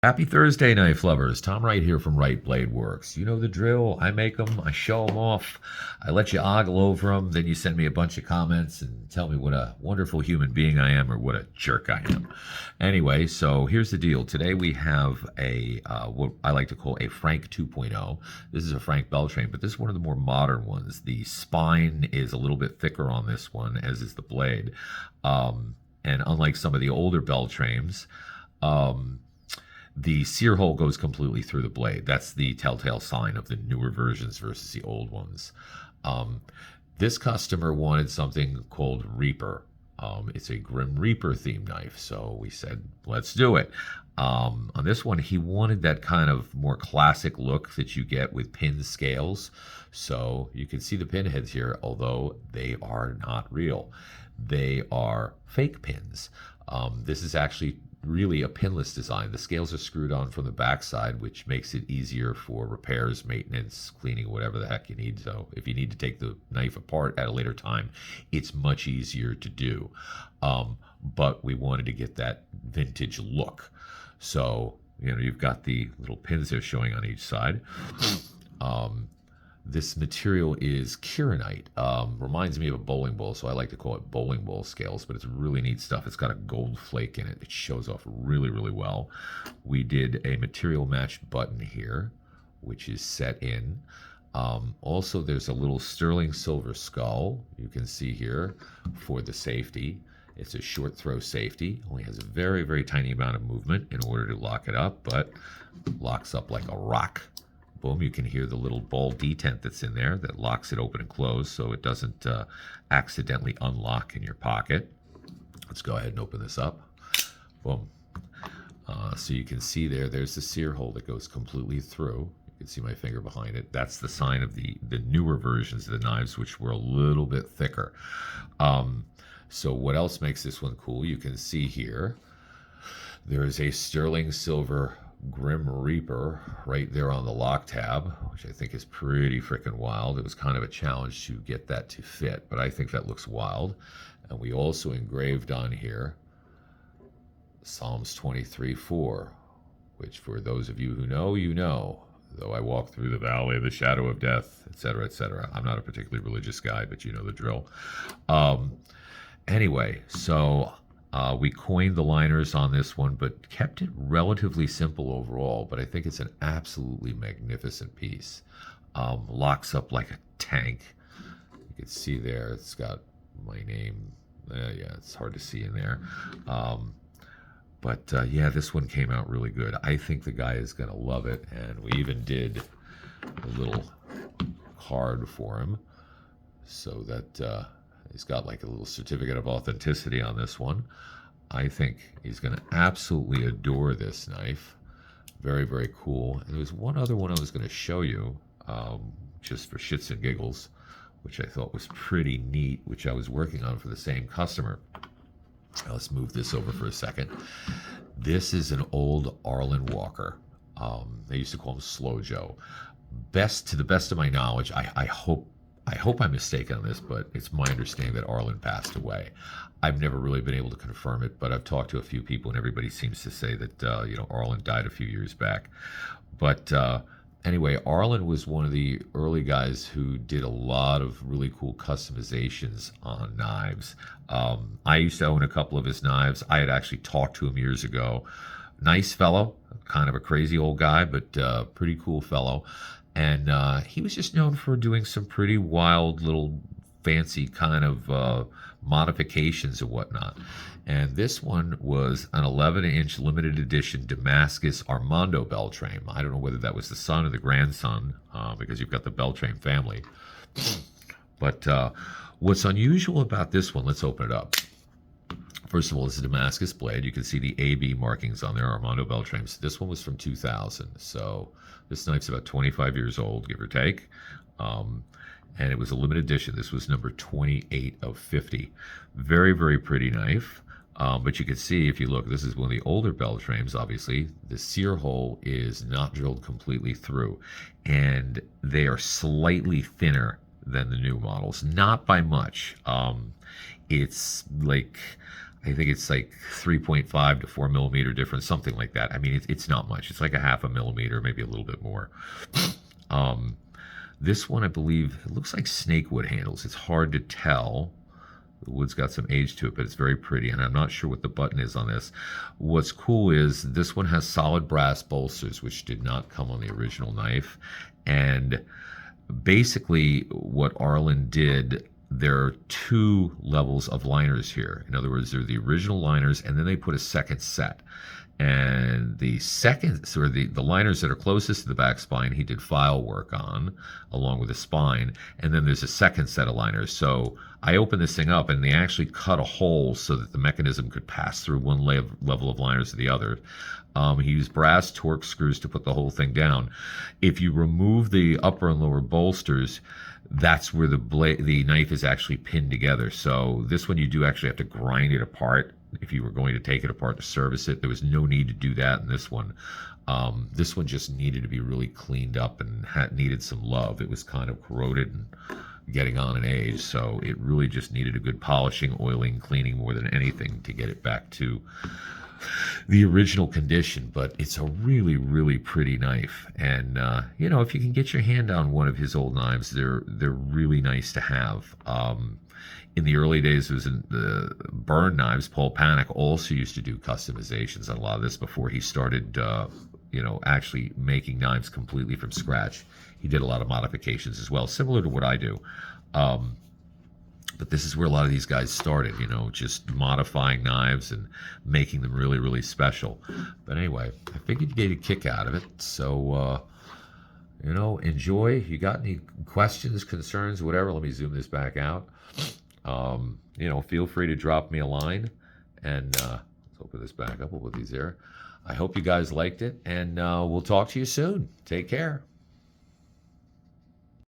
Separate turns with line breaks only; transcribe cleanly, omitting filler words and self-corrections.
Happy Thursday, knife lovers. Tom Wright here from Wright Bladeworks. You know the drill. I make them, I show them off, I let you ogle over them, then you send me a bunch of comments and tell me what a wonderful human being I am or what a jerk I am. Anyway, so here's the deal. Today we have what I like to call a Frank 2.0. This is a Frank Beltrame, but this is one of the more modern ones. The spine is a little bit thicker on this one, as is the blade. And unlike some of the older Beltrames, the sear hole goes completely through the blade. That's the telltale sign of the newer versions versus the old ones. This customer wanted something called REAPER. It's a Grim Reaper themed knife, so we said, let's do it. On this one, he wanted that kind of more classic look that you get with pin scales. So you can see the pin heads here, although they are not real. They are fake pins. This is actually really a pinless design. The scales are screwed on from the backside, which makes it easier for repairs, maintenance, cleaning, whatever the heck you need. So if you need to take the knife apart at a later time, it's much easier to do. But we wanted to get that vintage look. So, you've got the little pins there showing on each side. This material is kirinite. Reminds me of a bowling ball, so I like to call it bowling ball scales, but it's really neat stuff. It's got a gold flake in it. It shows off really, really well. We did a material matched button here, which is set in. Also, there's a little sterling silver skull you can see here for the safety. It's a short throw safety. Only has a very, very tiny amount of movement in order to lock it up, but locks up like a rock. Boom, you can hear the little ball detent that's in there that locks it open and closed so it doesn't accidentally unlock in your pocket. Let's go ahead and open this up. Boom. So you can see there's the sear hole that goes completely through. You can see my finger behind it. That's the sign of the newer versions of the knives, which were a little bit thicker. So what else makes this one cool? You can see here, there is a sterling silver Grim Reaper right there on the lock tab, which I think is pretty freaking wild. It was kind of a challenge to get that to fit, but I think that looks wild. And we also engraved on here Psalms 23:4, which for those of you who know, you know. Though I walk through the valley of the shadow of death, etc., etc. I'm not a particularly religious guy, but you know the drill. Anyway, so we coined the liners on this one, but kept it relatively simple overall. But I think it's an absolutely magnificent piece. Locks up like a tank. You can see there, it's got my name. Yeah, it's hard to see in there. But yeah, this one came out really good. I think the guy is going to love it. And we even did a little card for him so that he's got like a little certificate of authenticity on this one. I think he's going to absolutely adore this knife. Very, very cool. And there was one other one I was going to show you, just for shits and giggles, which I thought was pretty neat, which I was working on for the same customer. Let's move this over for a second. This is an old Arland Walker. They used to call him Slow Joe. To the best of my knowledge, I hope I'm mistaken on this, but it's my understanding that Arland passed away. I've never really been able to confirm it, but I've talked to a few people, and everybody seems to say that Arland died a few years back. But anyway, Arland was one of the early guys who did a lot of really cool customizations on knives. I used to own a couple of his knives. I had actually talked to him years ago. Nice fellow, kind of a crazy old guy, but pretty cool fellow. And he was just known for doing some pretty wild little fancy kind of modifications and whatnot. And this one was an 11-inch limited edition Damascus Armando Beltrame. I don't know whether that was the son or the grandson, because you've got the Beltrame family. But what's unusual about this one, let's open it up. First of all, it's a Damascus blade. You can see the AB markings on there, Armando Beltrames. This one was from 2000, so this knife's about 25 years old, give or take. And it was a limited edition. This was number 28 of 50. Very, very pretty knife. But you can see, if you look, this is one of the older Beltrames, obviously. The sear hole is not drilled completely through. And they are slightly thinner than the new models. Not by much. It's like, I think it's like 3.5 to 4 millimeter difference, something like that. I mean, it's not much. It's like a half a millimeter, maybe a little bit more. This one, I believe, it looks like snake wood handles. It's hard to tell. The wood's got some age to it, but it's very pretty, and I'm not sure what the button is on this. What's cool is this one has solid brass bolsters, which did not come on the original knife. And basically what Arland did, there are two levels of liners here. In other words, they're the original liners, and then they put a second set. And the second, or the liners that are closest to the back spine, he did file work on, along with the spine. And then there's a second set of liners. So I opened this thing up, and they actually cut a hole so that the mechanism could pass through one level of liners to the other. He used brass torque screws to put the whole thing down. If you remove the upper and lower bolsters, that's where the knife is actually pinned together. So this one, you do actually have to grind it apart. If you were going to take it apart to service it, there was no need to do that in this one. This one just needed to be really cleaned up and needed some love. It was kind of corroded and getting on in age, so it really just needed a good polishing, oiling, cleaning more than anything to get it back to the original condition. But it's a really, really pretty knife, and you know, if you can get your hand on one of his old knives, they're really nice to have. In the early days, it was in the burn knives. Paul Panic also used to do customizations on a lot of this before he started, you know, actually making knives completely from scratch. He did a lot of modifications as well, similar to what I do. But this is where a lot of these guys started, you know, just modifying knives and making them really, really special. But anyway, I figured you get a kick out of it. So, you know, enjoy. You got any questions, concerns, whatever, let me zoom this back out. You know, feel free to drop me a line, and let's open this back up. We'll put these there. I hope you guys liked it, and we'll talk to you soon. Take care.